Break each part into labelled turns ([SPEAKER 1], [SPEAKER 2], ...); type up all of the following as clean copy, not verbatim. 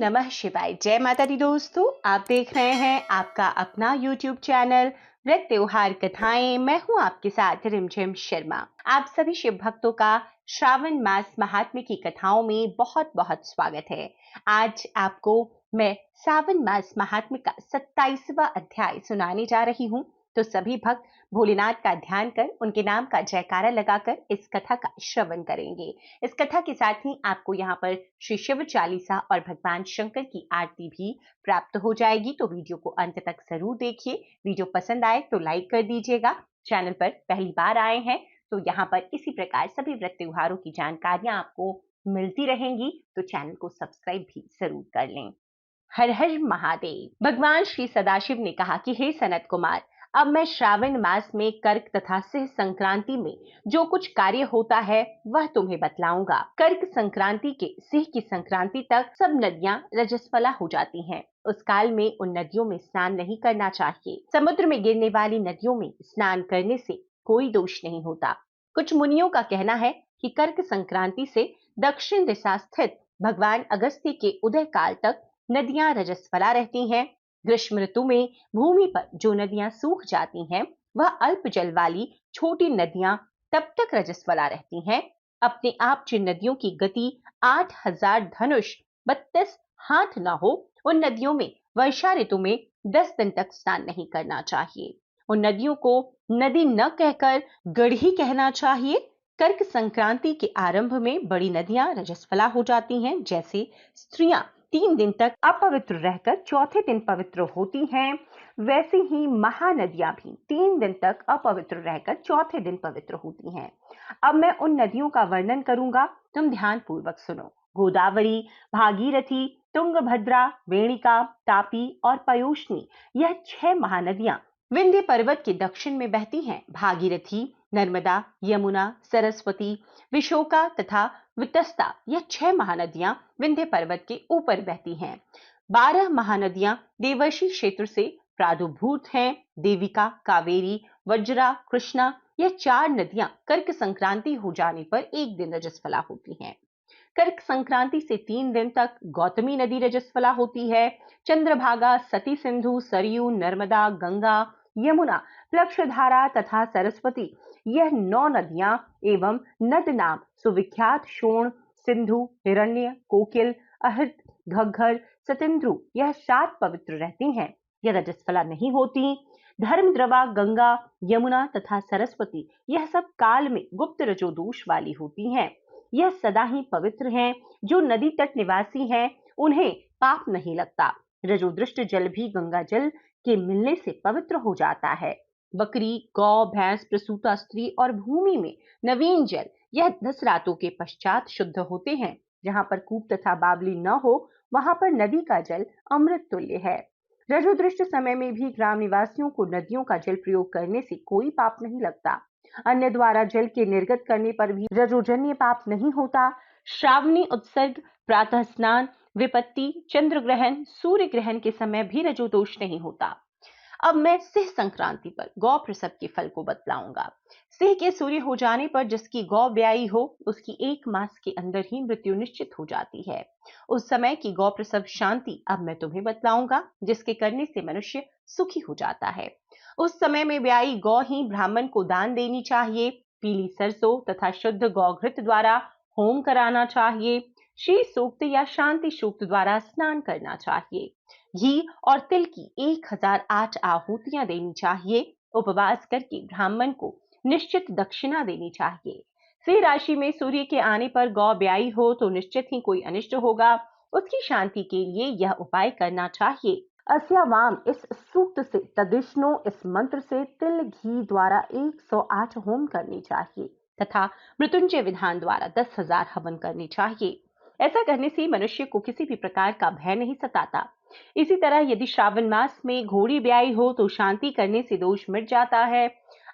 [SPEAKER 1] नमः शिवाय। जय माता दी दोस्तों, आप देख रहे हैं आपका अपना YouTube चैनल व्रत त्योहार कथाएं। मैं हूं आपके साथ रिमझिम शर्मा। आप सभी शिव भक्तों का श्रावण मास महात्म्य की कथाओं में बहुत बहुत स्वागत है। आज आपको मैं श्रावण मास महात्म्य का 27वां अध्याय सुनाने जा रही हूं। तो सभी भक्त भोलेनाथ का ध्यान कर उनके नाम का जयकारा लगाकर इस कथा का श्रवण करेंगे। इस कथा के साथ ही आपको यहाँ पर श्री शिव चालीसा और भगवान शंकर की आरती भी प्राप्त हो जाएगी। तो वीडियो को अंत तक जरूर देखिए। वीडियो पसंद आए तो लाइक कर दीजिएगा। चैनल पर पहली बार आए हैं तो यहाँ पर इसी प्रकार सभी व्रत त्योहारों की जानकारियां आपको मिलती रहेंगी, तो चैनल को सब्सक्राइब भी जरूर कर लें। हर हर महादेव। भगवान श्री सदाशिव ने कहा कि हे सनत कुमार, अब मैं श्रावण मास में कर्क तथा सिंह संक्रांति में जो कुछ कार्य होता है वह तुम्हें बतलाऊंगा। कर्क संक्रांति के सिंह की संक्रांति तक सब नदियां रजस्वला हो जाती हैं। उस काल में उन नदियों में स्नान नहीं करना चाहिए। समुद्र में गिरने वाली नदियों में स्नान करने से कोई दोष नहीं होता। कुछ मुनियों का कहना है कि कर्क संक्रांति से दक्षिण दिशा स्थित भगवान अगस्त्य के उदय काल तक नदियां रजस्वला रहती हैं। ग्रीष्म ऋतु में भूमि पर जो नदियां सूख जाती हैं वह अल्प जल वाली छोटी नदियां तब तक रजस्वला रहती हैं। अपने आप जिन नदियों की गति 8000 धनुष 32 हाथ न हो, उन नदियों में वर्षा ऋतु में 10 दिन तक स्नान नहीं करना चाहिए। उन नदियों को नदी न कहकर गढ़ी कहना चाहिए। कर्क संक्रांति के आरंभ में बड़ी नदियां रजस्वला हो जाती हैं। जैसे स्त्रियां 3 दिन तक अपवित्र रहकर चौथे दिन पवित्र होती हैं, वैसे ही महानदियां भी 3 दिन तक अपवित्र रहकर चौथे दिन पवित्र होती हैं। अब मैं उन नदियों का वर्णन करूंगा, तुम ध्यान पूर्वक सुनो। गोदावरी, भागीरथी, तुंगभद्रा, वेणिका, तापी और पयोष्णी, यह 6 महानदियां विंध्य पर्वत के दक्षिण में बहती हैं। भागीरथी, नर्मदा, यमुना, सरस्वती, विशोका तथा वितस्ता, यह 6 महानदियां विंध्य पर्वत के ऊपर बहती हैं। 12 महानदियां देवर्षि क्षेत्र से प्रादुर्भूत हैं। देविका, कावेरी, वज्रा, कृष्णा, यह 4 नदियां कर्क संक्रांति हो जाने पर एक दिन रजस्वला होती हैं। कर्क संक्रांति से 3 दिन तक गौतमी नदी रजस्वला होती है। चंद्रभागा, सती सिंधु, सरयू, नर्मदा, गंगा, यमुना, प्लक्षधारा तथा सरस्वती, यह 9 नदियां एवं नद नाम सुविख्यात शोण, सिंधु, हिरण्य, कोकिल, अहृत, घग्घर, सतेंद्रु, यह 7 पवित्र रहती हैं। यह रजस्वला नहीं होती। धर्मद्रवा, गंगा, यमुना तथा सरस्वती, यह सब काल में गुप्त रजोदोष वाली होती हैं। यह सदा ही पवित्र हैं। जो नदी तट निवासी हैं उन्हें पाप नहीं लगता। रजोदृष्ट जल भी गंगा जल के मिलने से पवित्र हो जाता है। बकरी, गौ, भैंस, प्रसूता स्त्री और भूमि में नवीन जल, यह 10 रातों के पश्चात शुद्ध होते हैं। जहां पर कूप तथा बावली न हो वहां पर नदी का जल अमृत तुल्य है। रजोदृष्ट समय में भी ग्राम निवासियों को नदियों का जल प्रयोग करने से कोई पाप नहीं लगता। अन्य द्वारा जल के निर्गत करने पर भी रजोजन्य पाप नहीं होता। श्रावणी उत्सर्ग, प्रातः स्नान, विपत्ति, चंद्र ग्रहण, सूर्य ग्रहण के समय भी रजोदोष नहीं होता। अब मैं सिंह संक्रांति पर गौ प्रसव के फल को बतलाऊंगा। सिंह के सूर्य हो जाने पर जिसकी गौ ब्याई हो उसकी 1 मास के अंदर ही मृत्यु निश्चित हो जाती है। उस समय की गौ प्रसव शांति अब मैं तुम्हें बतलाऊंगा, जिसके करने से मनुष्य सुखी हो जाता है। उस समय में ब्याई गौ ही ब्राह्मण को दान देनी चाहिए। पीली सरसों तथा शुद्ध गौघृत द्वारा होम कराना चाहिए। श्री सूक्त या शांति सूक्त द्वारा स्नान करना चाहिए। घी और तिल की 1008 आहुतियां देनी चाहिए। उपवास करके ब्राह्मण को निश्चित दक्षिणा देनी चाहिए। सिंह राशि में सूर्य के आने पर गौ ब्याई हो तो निश्चित ही कोई अनिष्ट होगा। उसकी शांति के लिए यह उपाय करना चाहिए। अस्यावाम, इस सूक्त से तदिष्णु, इस मंत्र से तिल घी द्वारा 108 होम करनी चाहिए तथा मृत्युंजय विधान द्वारा 10,000 हवन करने चाहिए। ऐसा करने से मनुष्य को किसी भी प्रकार का भय नहीं सताता। इसी तरह यदि श्रावण मास में घोड़ी ब्याई हो तो शांति करने से दोष मिट जाता है।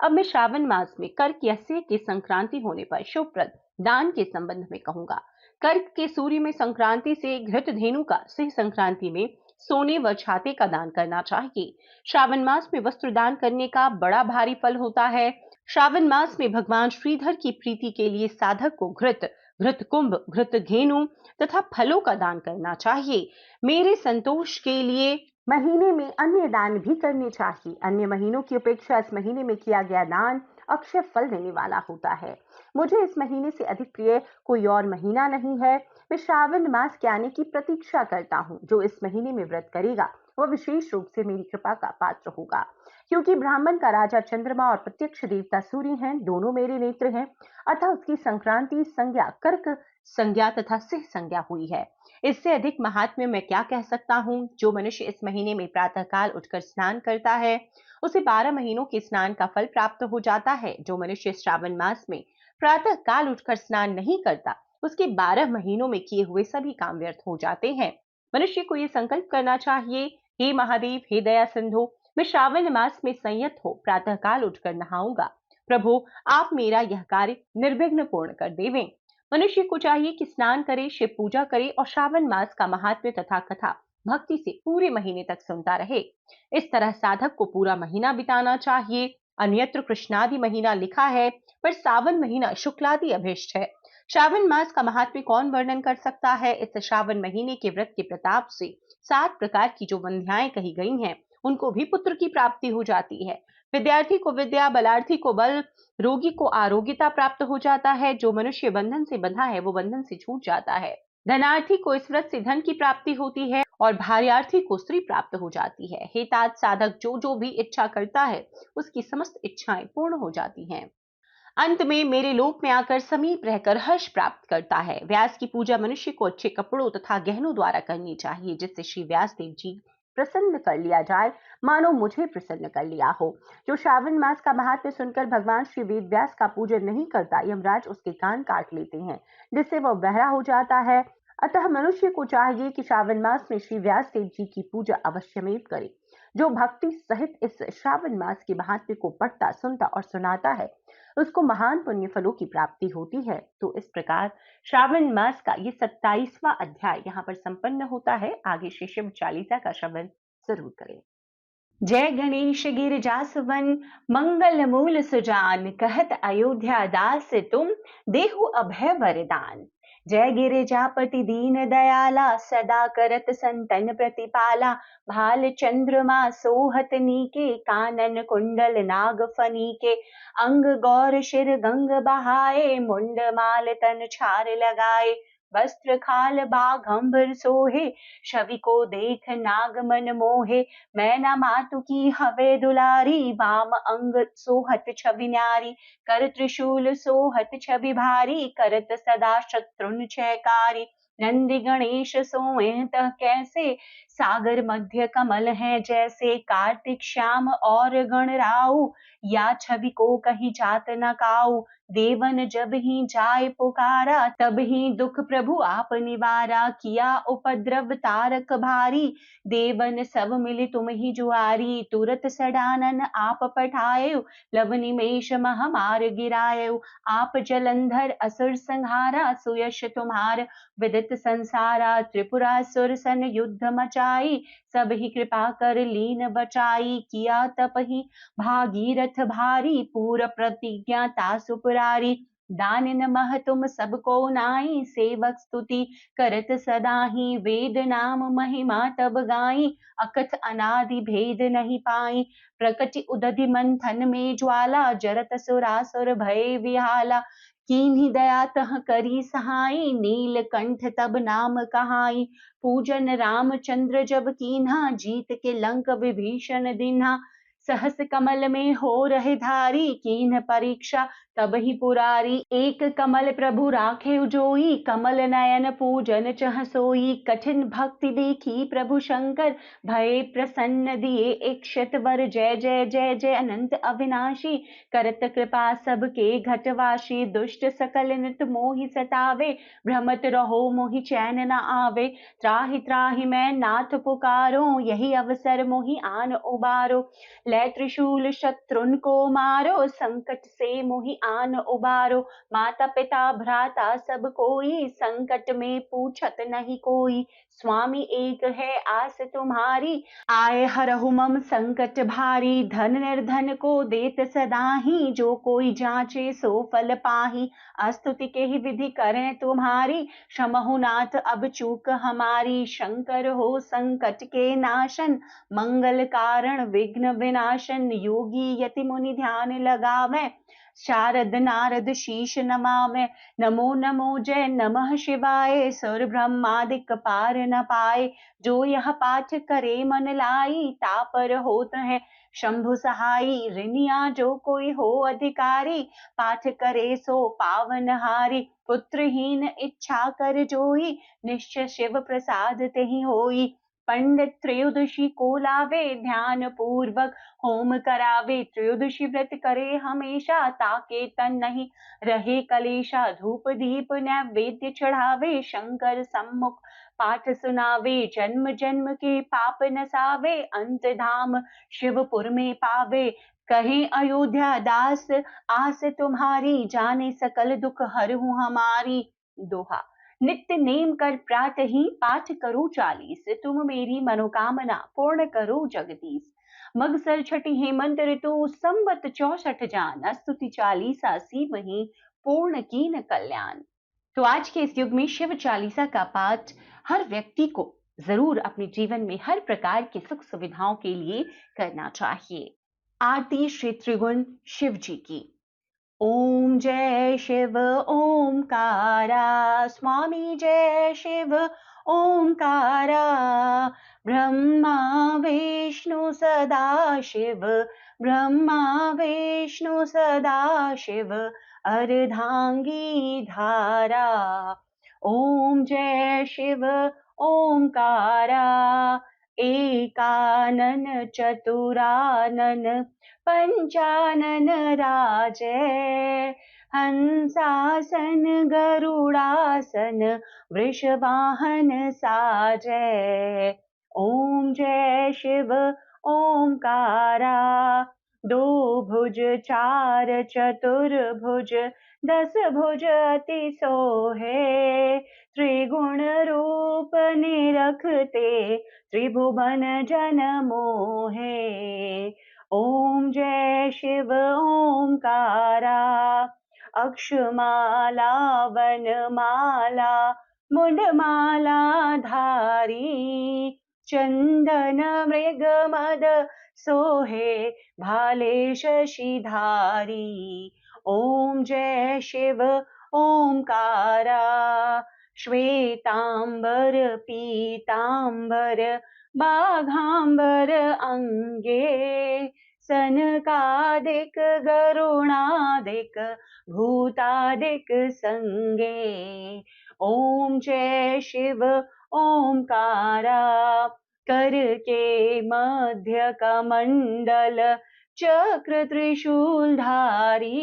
[SPEAKER 1] अब मैं श्रावण मास में कर्क या सिंह की संक्रांति होने पर शुभप्रद दान के संबंध में कहूंगा। कर्क के सूर्य में संक्रांति से घृत धेनु का, सिंह संक्रांति में सोने व छाते का दान करना चाहिए। श्रावण मास में वस्त्र दान करने का बड़ा भारी फल होता है। श्रावण मास में भगवान श्रीधर की प्रीति के लिए साधक को घृत, घृत कुंभ, घृत घेनु तथा फलों का दान करना चाहिए। मेरे संतोष के लिए महीने में अन्य दान भी करने चाहिए। अन्य महीनों की अपेक्षा इस महीने में किया गया दान अक्षय फल देने वाला होता है। मुझे इस महीने से अधिक प्रिय कोई और महीना नहीं है। मैं श्रावण मास के आने की प्रतीक्षा करता हूँ। जो इस महीने में व्रत करेगा वह विशेष रूप से मेरी कृपा का पात्र होगा। क्योंकि ब्राह्मण का राजा चंद्रमा और प्रत्यक्ष देवता सूर्य हैं, दोनों मेरे नेत्र हैं, अतः उसकी संक्रांति संज्ञा कर्क संज्ञा तथा सिंह संज्ञा हुई है। इससे अधिक महात्म्य मैं क्या कह सकता हूँ। जो मनुष्य इस महीने में प्रातः काल उठकर स्नान करता है उसे 12 महीनों के स्नान का फल प्राप्त हो जाता है। जो मनुष्य श्रावण मास में प्रातः काल उठकर स्नान नहीं करता उसके 12 महीनों में किए हुए सभी काम व्यर्थ हो जाते हैं। मनुष्य को ये संकल्प करना चाहिए, हे महादेव, हे दया सिंधु, मैं श्रावण मास में संयत हो प्रातः काल उठकर नहाऊंगा। प्रभु, आप मेरा यह कार्य निर्विघ्न पूर्ण कर देवें। मनुष्य को चाहिए कि स्नान करे, शिव पूजा करे और श्रावण मास का महात्म्य तथा कथा भक्ति से पूरे महीने तक सुनता रहे। इस तरह साधक को पूरा महीना बिताना चाहिए। अन्यत्र कृष्णादि महीना लिखा है, पर सावन महीना शुक्लादि अभिष्ट है। श्रावण मास का महात्म्य कौन वर्णन कर सकता है। इस श्रावण महीने के व्रत के प्रताप से 7 प्रकार की जो वंध्याएं कही गई हैं उनको भी पुत्र की प्राप्ति हो जाती है। विद्यार्थी को विद्या, बलार्थी को बल, रोगी को आरोग्यता प्राप्त हो जाता है। जो मनुष्य बंधन से बंधा है वो बंधन से छूट जाता है। धनार्थी को इस व्रत से धन की प्राप्ति होती है और भार्यार्थी को स्त्री प्राप्त हो जाती है। हे तात साधक जो भी इच्छा करता है उसकी समस्त इच्छाएं पूर्ण हो जाती हैं। अंत में मेरे लोक में आकर समीप रहकर हर्ष प्राप्त करता है। व्यास की पूजा मनुष्य को अच्छे कपड़ों तथा गहनों द्वारा करनी चाहिए, जिससे श्री व्यास देव जी प्रसन्न कर लिया जाए, मानो मुझे प्रसन्न कर लिया हो। जो श्रावण मास का महात्म्य सुनकर भगवान श्री वेद व्यास का पूजन नहीं करता, यमराज उसके कान काट लेते हैं, जिससे वह बहरा हो जाता है। अतः मनुष्य को चाहिए कि श्रावण मास में श्री व्यास देव जी की पूजा अवश्यमेव करे। जो भक्ति सहित इस श्रावण मास के महात्म्य को पढ़ता, सुनता और सुनाता है उसको महान पुण्य फलों की प्राप्ति होती है। तो इस प्रकार श्रावण मास का ये 27वां अध्याय यहाँ पर संपन्न होता है। आगे श्री शिव चालीसा का श्रवण जरूर करें। जय गणेश गिरिजासुवन मंगल मूल सुजान, कहत अयोध्या दास तुम देहु अभय वरदान। जय गिरिजापति दीन दयाला, सदा करत संतन प्रतिपाला। भाल चंद्रमा सोहत नीके, कानन कुंडल नाग फनीके। अंग गौर शिर गंग बहाए, मुंड माल तन छार लगाए। वस्त्र खाल बाघंबर सोहे, छवि को देख नाग मन मोहे। मैना मातु की हवे दुलारी, वाम अंग सोहत छवि न्यारी। कर त्रिशूल सोहत छवि भारी, करत सदा शत्रुन छयकारी। नंदी गणेश सोए तह कैसे, सागर मध्य कमल है जैसे। कार्तिक श्याम और गण राउ, या छवि को कहीं जात न काऊ। देवन जब ही जाय पुकारा, तब ही दुख प्रभु आप निवारा। किया उपद्रव तारक भारी, देवन सब मिले तुम ही जुआरी। तुरत सडानन आप पठायो, लव निमेष महामार गिरायो। आप जलंधर असुर संहारा, सुयश तुम्हार विदित संसारा। त्रिपुरासुर सन युद्ध मचाई, सब ही कृपा कर लीन बचाई। किया तप ही भागीरथ भारी, पूर प्रतिज्ञा तासु पुरारी। दानिन मह तुम सबको नाई, सेवक स्तुति करत सदा ही। वेद नाम महिमा तब गाई, अकथ अनादि भेद नहीं पाई। प्रकटि उदधि मंथन में ज्वाला, जरत सुरासुर भय विहाला। कीन्ही दया तह करी सहाई, नीलकंठ तब नाम कहाई। पूजन रामचंद्र जब कीन्हा, जीत के लंक विभीषण दिन्हा। सहस कमल में हो रहे धारी, कीन्ह परीक्षा तब ही पुरारी। एक कमल प्रभु राखे उजोई, कमल नयन पूजन चह सोई। कठिन भक्ति देखी प्रभु शंकर, भय प्रसन्न दिए एक शतवर। जय जय जय जय अनंत अविनाशी, करत कृपा सबके घटवाशी। दुष्ट सकल नित मोहि सतावे, भ्रमत रहो मोहि चैन न आवे। त्राहि त्राहि मैं नाथ पुकारो, यही अवसर मोहि आन उबारो। लै त्रिशूल शत्रुन को मारो, संकट से मोहि आन उबारो। माता पिता भ्राता सब कोई, संकट में पूछत नहीं कोई। स्वामी एक है आस तुम्हारी, आए हरहु मम संकट भारी, धन निर्धन को देत सदा ही, जो कोई जांचे सो फल पाही, स्तुति के ही विधि करें तुम्हारी, क्षमहु नाथ अब चूक हमारी, शंकर हो संकट के नाशन, मंगल कारण विघ्न विनाशन, योगी यति मुनि ध्यान लगावे, शारद नारद शीश नमावे, नमो नमो जय नमः शिवाय, सुर ब्रह्मादिक पार न पाए, जो यह पाठ करे मन लाई, तापर होत है शंभु सहाई, ऋणिया जो कोई हो अधिकारी, पाठ करे सो पावन हारी, पुत्रहीन इच्छा कर जोई, निश्चय शिव प्रसाद तेहि होई, पंडित त्रयोदशी को लावे, ध्यान पूर्वक होम करावे, त्रयोदशी व्रत करे हमेशा, ताके तन नहीं रहे कलेशा, धूप दीप नैवेद्य चढ़ावे, शंकर सम्मुख पाठ सुनावे, जन्म जन्म के पाप नसावे, अंत धाम शिवपुर में पावे, कहे अयोध्या दास आस तुम्हारी, जाने सकल दुख हरहु हमारी। दोहा। नित्य नेम कर प्रातः ही पाठ करो 40, तुम मेरी मनोकामना पूर्ण करो जगदीश। मगसर छठी हेमंत ऋतु संवत 64 जान, स्तुति 40 सी वही पूर्ण कीन कल्याण। तो आज के इस युग में शिव चालीसा का पाठ हर व्यक्ति को जरूर अपने जीवन में हर प्रकार की सुख सुविधाओं के लिए करना चाहिए। आरती श्री त्रिगुण शिव जी की। ओम जय शिव ओमकारा, स्वामी जय शिव ओमकारा, ब्रह्मा विष्णु सदा शिव, ब्रह्मा विष्णु सदा शिव, अर्धांगी धारा। ओम जय शिव ओमकारा, एकानन चतुरानन, पंचानन राजै, हंसासन गरुड़ासन, वृषवाहन साजै। ओम जय शिव ओमकारा, दो भुज चार चतुर्भुज, 10 भुज अति सोहे, त्रिगुण रूप निरखते, त्रिभुवन जन मोहे। ओम जय शिव ओमकारा, अक्षमाला वनमाला, मुंडमाला धारी, चंदन मृग मद सोहे, भाले शशिधारी। ओम जय शिव ओमकारा, श्वेतांबर पीतांबर, बाघांबर अंगे, सनकादिक गरुणादिक, भूतादिक संगे। ओम जय शिव ओमकारा, कर के मध्य कमंडल, चक्र त्रिशूलधारी,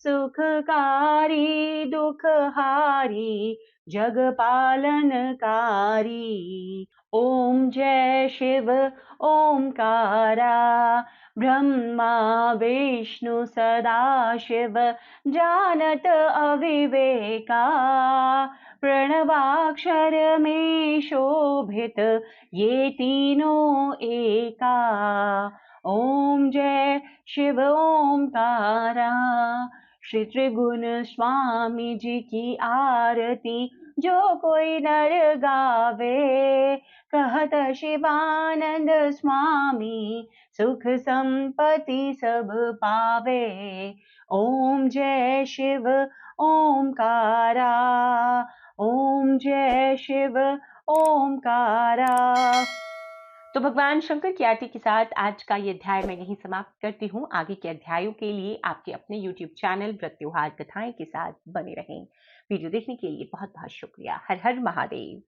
[SPEAKER 1] सुखकारी दुखहारी, जग पालनकारी। ओम जय शिव ओमकारा, ब्रह्मा विष्णु सदा शिव, जानत अविवेका, प्रणवाक्षर में शोभित, ये तीनों एका। ओम जय शिव ओमकारा, श्री त्रिगुण स्वामी जी की आरती, जो कोई नर गावे, कहत शिवानंद स्वामी, सुख संपत्ति सब पावे। ओम जय शिव ओमकारा, ओम जय शिव ओमकारा। तो भगवान शंकर की आरती के साथ आज का ये अध्याय मैं यहीं समाप्त करती हूँ। आगे के अध्यायों के लिए आपके अपने YouTube चैनल व्रत त्योहार कथाएं के साथ बने रहें। वीडियो देखने के लिए बहुत बहुत शुक्रिया। हर हर महादेव।